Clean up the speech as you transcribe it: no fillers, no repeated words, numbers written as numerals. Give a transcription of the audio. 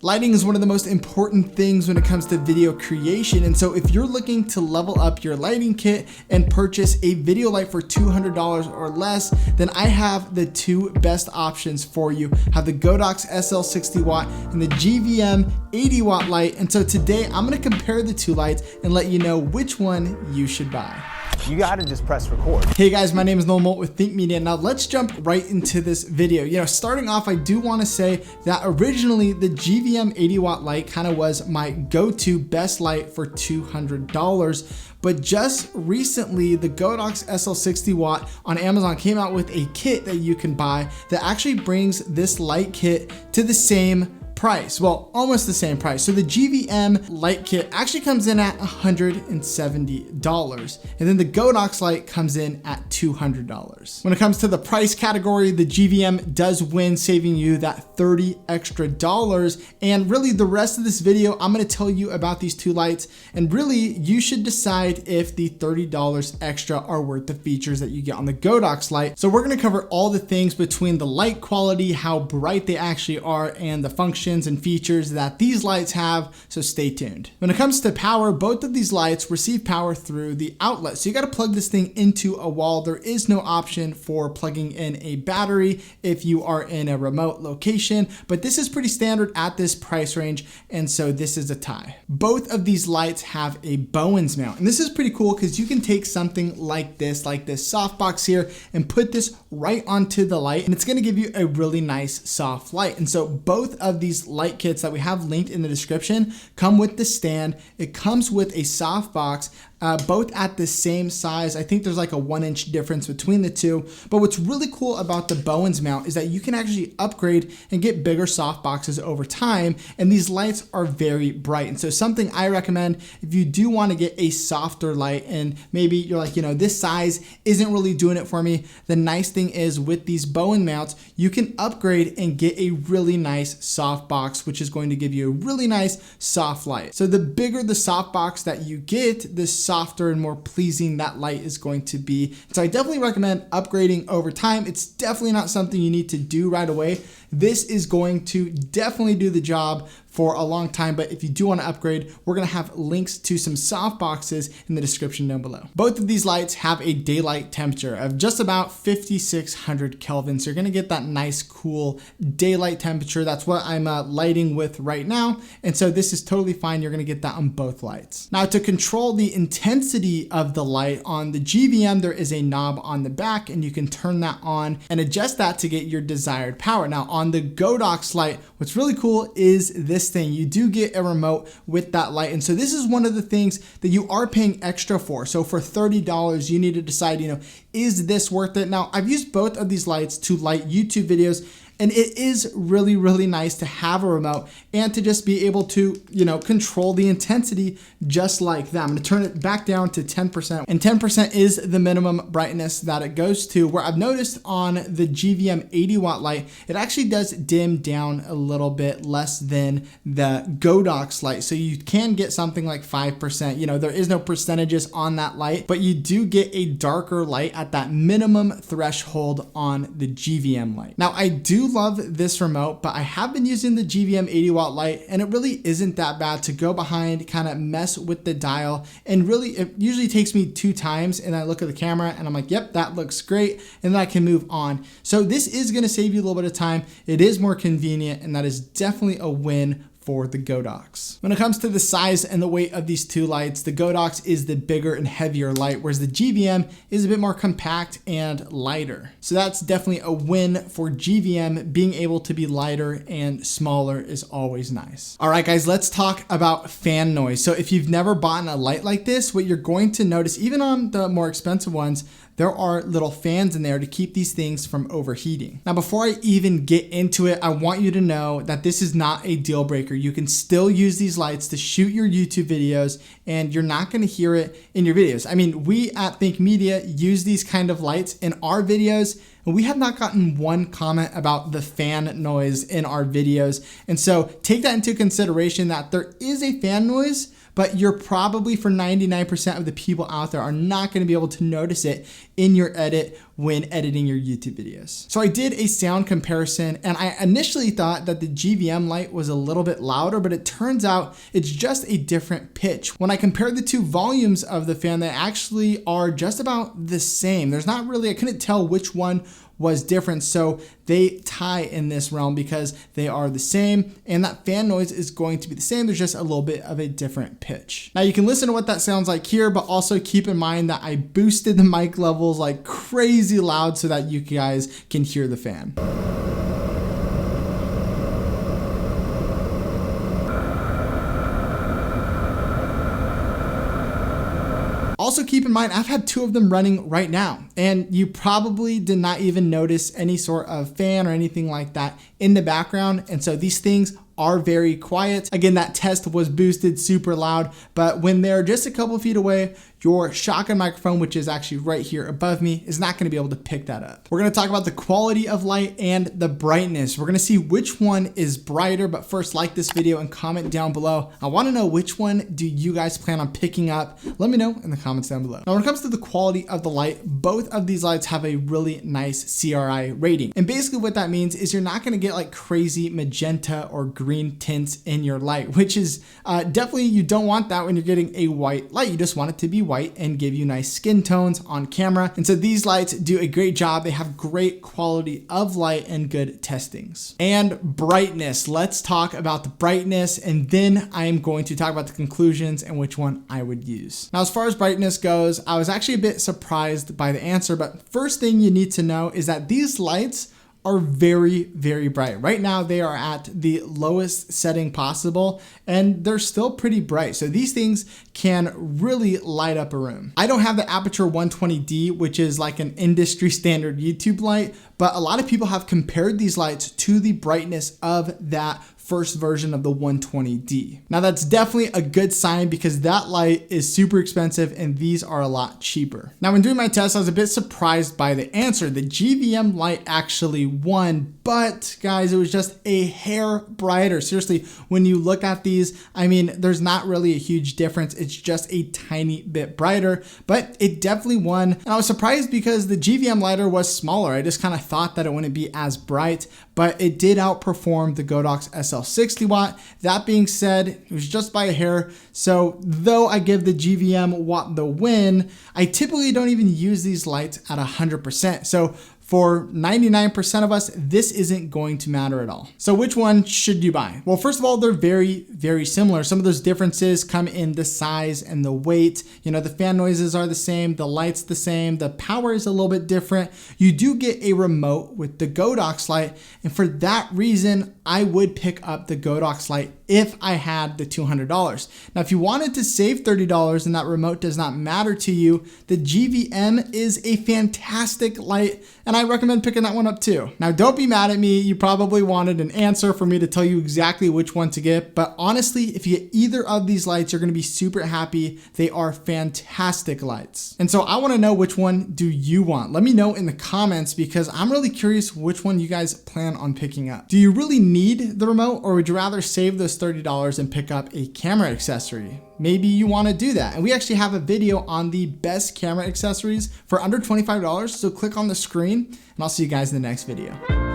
Lighting is one of the most important things when it comes to video creation. And so if you're looking to level up your lighting kit and purchase a video light for $200 or less, then I have the two best options for you. I have the Godox SL60W and the GVM 80W light. And so today I'm gonna compare the two lights and let you know which one you should buy. You gotta just press record. Hey guys, my name is Nolan with Think Media. Now let's jump right into this video. Starting off, I do wanna say that originally the GVM 80W light kind of was my go-to best light for $200. But just recently, the Godox SL60W on Amazon came out with a kit that you can buy that actually brings this light kit to the same price. Well, almost the same price. So the GVM light kit actually comes in at $170. And then the Godox light comes in at $200. When it comes to the price category, the GVM does win, saving you that $30 extra. And really the rest of this video, I'm gonna tell you about these two lights. And really you should decide if the $30 extra are worth the features that you get on the Godox light. So we're gonna cover all the things between the light quality, how bright they actually are, and the functions and features that these lights have, so stay tuned. When it comes to power, both of these lights receive power through the outlet. So you gotta plug this thing into a wall. There is no option for plugging in a battery if you are in a remote location, but this is pretty standard at this price range, and so this is a tie. Both of these lights have a Bowens mount, and this is pretty cool because you can take something like this softbox here and put this right onto the light, and it's gonna give you a really nice soft light. And so both of these light kits that we have linked in the description come with the stand. It comes with a softbox, both at the same size. I think there's like a 1-inch difference between the two. But what's really cool about the Bowens mount is that you can actually upgrade and get bigger softboxes over time. And these lights are very bright. And so something I recommend if you do want to get a softer light and maybe you're like, this size isn't really doing it for me. The nice thing is with these Bowens mounts, you can upgrade and get a really nice softbox, which is going to give you a really nice soft light. So the bigger the softbox that you get, the softer and more pleasing that light is going to be. So I definitely recommend upgrading over time. It's definitely not something you need to do right away. This is going to definitely do the job for a long time, but if you do want to upgrade, we're going to have links to some soft boxes in the description down below. Both of these lights have a daylight temperature of just about 5,600 Kelvin. So you're going to get that nice cool daylight temperature. That's what I'm lighting with right now. And so this is totally fine. You're going to get that on both lights. Now to control the intensity of the light on the GVM, there is a knob on the back and you can turn that on and adjust that to get your desired power. Now on the Godox light, what's really cool is this thing. You do get a remote with that light. And so this is one of the things that you are paying extra for. So for $30, you need to decide, is this worth it? Now I've used both of these lights to light YouTube videos, and it is really, really nice to have a remote and to just be able to, control the intensity just like that. I'm gonna turn it back down to 10%, and 10% is the minimum brightness that it goes to, where I've noticed on the GVM 80W light, it actually does dim down a little bit less than the Godox light. So you can get something like 5%. There is no percentages on that light, but you do get a darker light at that minimum threshold on the GVM light. Now I do love this remote, but I have been using the GVM 80W light, and it really isn't that bad to go behind, kind of mess with the dial. And really, it usually takes me 2 times, and I look at the camera and I'm like, yep, that looks great. And then I can move on. So this is going to save you a little bit of time. It is more convenient, and that is definitely a win for the Godox. When it comes to the size and the weight of these two lights, the Godox is the bigger and heavier light, whereas the GVM is a bit more compact and lighter. So that's definitely a win for GVM. Being able to be lighter and smaller is always nice. All right, guys, let's talk about fan noise. So if you've never bought a light like this, what you're going to notice, even on the more expensive ones, there are little fans in there to keep these things from overheating. Now, before I even get into it, I want you to know that this is not a deal breaker. You can still use these lights to shoot your YouTube videos, and you're not gonna hear it in your videos. I mean, we at Think Media use these kind of lights in our videos, and we have not gotten one comment about the fan noise in our videos. And so take that into consideration, that there is a fan noise, but you're probably, for 99% of the people out there, are not going to be able to notice it in your edit when editing your YouTube videos. So I did a sound comparison, and I initially thought that the GVM light was a little bit louder, but it turns out it's just a different pitch. When I compared the two volumes of the fan, they actually are just about the same. There's not really, I couldn't tell which one was different, so they tie in this realm because they are the same, and that fan noise is going to be the same. There's just a little bit of a different pitch. Now you can listen to what that sounds like here, but also keep in mind that I boosted the mic levels like crazy loud so that you guys can hear the fan. Also keep in mind, I've had two of them running right now, and you probably did not even notice any sort of fan or anything like that in the background. And so these things are very quiet. Again, that test was boosted super loud, but when they're just a couple feet away, your shotgun microphone, which is actually right here above me, is not gonna be able to pick that up. We're gonna talk about the quality of light and the brightness. We're gonna see which one is brighter, but first, like this video and comment down below. I wanna know, which one do you guys plan on picking up? Let me know in the comments down below. Now, when it comes to the quality of the light, both of these lights have a really nice CRI rating. And basically what that means is you're not gonna get like crazy magenta or green tints in your light, which is definitely, you don't want that when you're getting a white light. You just want it to be white and give you nice skin tones on camera. And so these lights do a great job. They have great quality of light and good testings. And brightness. Let's talk about the brightness, and then I am going to talk about the conclusions and which one I would use. Now, as far as brightness goes, I was actually a bit surprised by the answer, but first thing you need to know is that these lights are very, very bright. Right now, they are at the lowest setting possible, and they're still pretty bright. So these things can really light up a room. I don't have the Aperture 120D, which is like an industry standard YouTube light, but a lot of people have compared these lights to the brightness of that first version of the 120D. Now that's definitely a good sign because that light is super expensive and these are a lot cheaper. Now when doing my test, I was a bit surprised by the answer. The GVM light actually won, but guys, it was just a hair brighter. Seriously, when you look at these, I mean, there's not really a huge difference. It's just a tiny bit brighter, but it definitely won. And I was surprised because the GVM lighter was smaller. I just kind of thought that it wouldn't be as bright, but it did outperform the Godox SL60W. That being said, it was just by a hair. So though I give the GVM watt the win, I typically don't even use these lights at 100%. So for 99% of us, this isn't going to matter at all. So which one should you buy? Well, first of all, they're very, very similar. Some of those differences come in the size and the weight. You know, the fan noises are the same, the light's the same, the power is a little bit different. You do get a remote with the Godox light, and for that reason, I would pick up the Godox light if I had the $200. Now, if you wanted to save $30 and that remote does not matter to you, the GVM is a fantastic light, and I recommend picking that one up too. Now, don't be mad at me. You probably wanted an answer for me to tell you exactly which one to get, but honestly, if you get either of these lights, you're gonna be super happy. They are fantastic lights. And so I wanna know, which one do you want? Let me know in the comments because I'm really curious which one you guys plan on picking up. Do you really need the remote, or would you rather save those $30 and pick up a camera accessory? Maybe you wanna do that. And we actually have a video on the best camera accessories for under $25, so click on the screen and I'll see you guys in the next video.